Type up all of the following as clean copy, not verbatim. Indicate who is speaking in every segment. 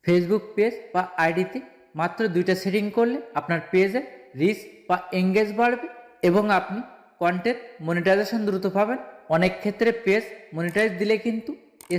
Speaker 1: Facebook page বা আইডিতে মাত্র 2টা সেটিং করলে আপনার পেজে রিচ বা এঙ্গেজ বাড়বে এবং আপনি কন্টেন্ট মনিটাইজেশন দ্রুত পাবেন। অনেক ক্ষেত্রে পেজ মনিটাইজ দিলে কিন্তু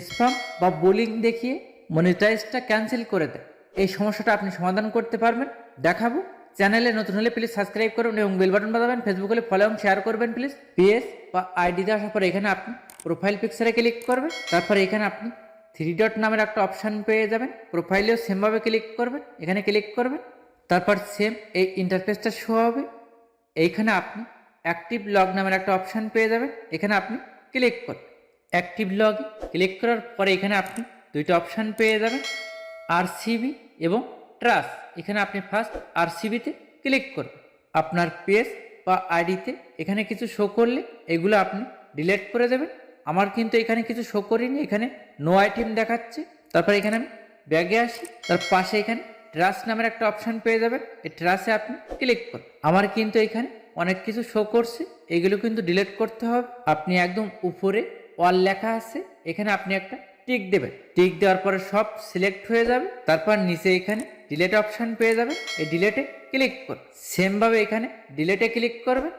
Speaker 1: স্প্যাম বা বুলিং দেখিয়ে মনিটাইজটা ক্যান্সেল করে দেয়। এই সমস্যাটা আপনি সমাধান করতে পারবেন, দেখাবো। চ্যানেলে নতুন হলে প্লিজ সাবস্ক্রাইব করুন এবং বেল বাটন বাজাবেন। ফেসবুক হলে ফলো এবং শেয়ার করবেন প্লিজ। পেজ বা আইডিতে আসার পর এখানে আপনি প্রোফাইল পিকচারে ক্লিক করবেন। তারপর এখানে আপনি 3 ডট নামের একটা অপশান পেয়ে যাবেন। প্রোফাইলেও সেমভাবে ক্লিক করবেন, এখানে ক্লিক করবেন। তারপর সেম এই ইন্টারফেসটা শো হবে। এইখানে আপনি অ্যাক্টিভ লগ নামের একটা অপশান পেয়ে যাবেন, এখানে আপনি ক্লিক করুন। অ্যাক্টিভ লগে ক্লিক করার পরে এখানে আপনি 2টা অপশান পেয়ে যাবেন, আরসিবি এবং ট্রাস্ট। এখানে আপনি ফার্স্ট আরসিবিতে ক্লিক করুন। আপনার পেজ বা আইডিতে এখানে কিছু শো করলে এগুলো আপনি ডিলিট করে দেবেন। আমার কিন্তু এখানে কিছু শো করিনি, এখানে নো আইটেম দেখাচ্ছে। তারপর এখানে আমি ব্যাগে আসি, তার পাশে এখানে ট্রাস্ট নামের একটা অপশান পেয়ে যাবেন, এই ট্রাস্টে আপনি ক্লিক করুন। আমার কিন্তু এখানে অনেক কিছু শো করছে, এগুলো কিন্তু ডিলিট করতে হবে। আপনি একদম উপরে অল লেখা আছে, এখানে আপনি একটা টিক দেবেন। টিক দেওয়ার পরে সব সিলেক্ট হয়ে যাবে। তারপর নিচে এখানে ডিলিট অপশান পেয়ে যাবেন, এই ডিলিটে ক্লিক করুন। সেমভাবে এখানে ডিলিটে ক্লিক করবেন।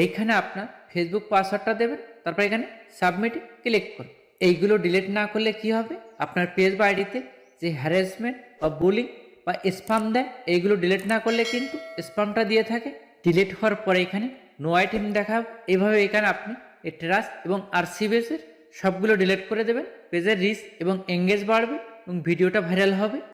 Speaker 1: এইখানে আপনার ফেসবুক পাসওয়ার্ডটা দেবেন, তারপর এখানে সাবমিটে ক্লিক করুন। এইগুলো ডিলিট না করলে কি হবে, আপনার পেজ বা আইডিতে যে হ্যারাসমেন্ট বা বুলিং বা স্প্যাম দেয়, এইগুলো ডিলিট না করলে কিন্তু স্প্যামটা দিয়ে থাকে। ডিলিট হওয়ার পরে এখানে নো আইটেম দেখাবে। এইভাবে এখানে আপনি এই ট্রাস্ট এবং আরসিবিএসের সবগুলো ডিলিট করে দেবেন। পেজের রিচ এবং এঙ্গেজ বাড়বে এবং ভিডিওটা ভাইরাল হবে।